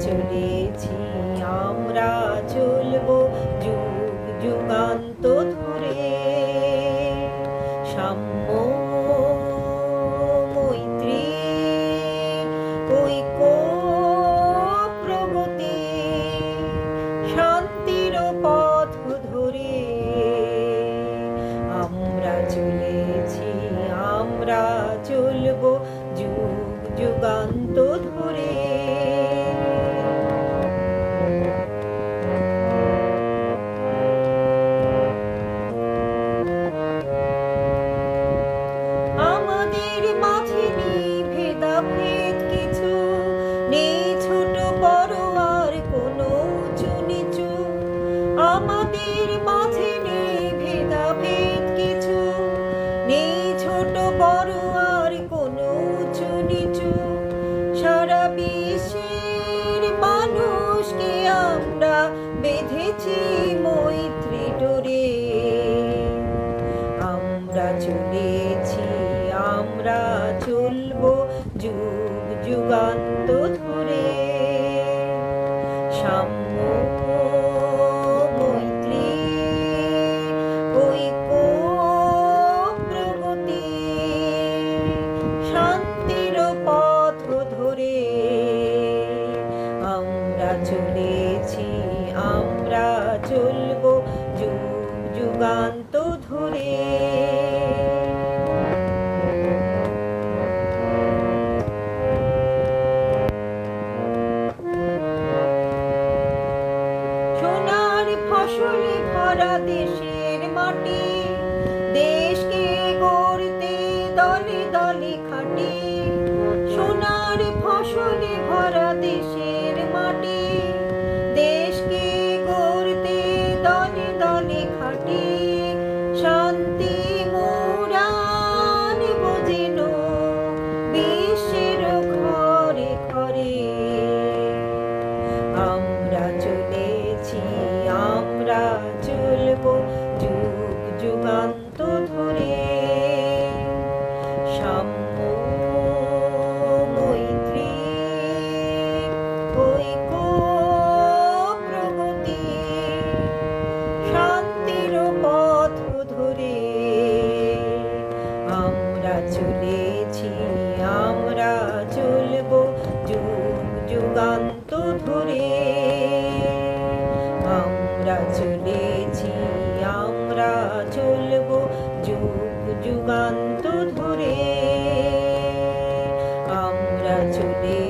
চলেছি, আমরা চলবো যুগ যুগান্ত ধরে। সাম্য, মৈত্রী, ঐক্য, প্রগতি, শান্তির পথ ধরে আমরা চলেছি, আমরা চলবো যুগ যুগান্ত ধরে। আমাদের মাঝে নেই ভেদাভেদ কিছু, নেই ছোট বড় আর কোনো উঁচু নিচু। আমাদের মাঝে নেই ভেদাভেদ কিছু, নেই ছোট বড় আর কোনো উঁচু নিচু। সারা বিশ্বের মানুষকে আমরা বেঁধেছি মৈত্রী ডোরে। আমরা চলেছি, আমরা চলবো যুগ যুগান্ত ধরে। সাম্য, মৈত্রী, ঐক্য, প্রগতি, শান্তির পথ ধরে আমরা চলেছি, আমরা চলবো যুগ যুগান্ত ধরে। সোনার ফসলে ভরা দেশের মাটি, দেশকে গড়তে দলে দলে খাটি। সোনার ফসলে ভরা দেশের মাটি, দেশকে গড়তে দলে দলে খাটি। শান্তি মোরা নেব যেন বিশ্বের ঘরে ঘরে। আমরা চলেছি, আমরা চলবো যুগ যুগান্ত ধরে। সাম্য, মৈত্রী, ঐক্য, প্রগতি, শান্তির পথ ধরে আমরা চলেছি, আমরা চলবো যুগ যুগান্ত ধরে। আমরা চলেছি, আমরা চলবো যুগ যুগান্ত ধরে। আমরা চলে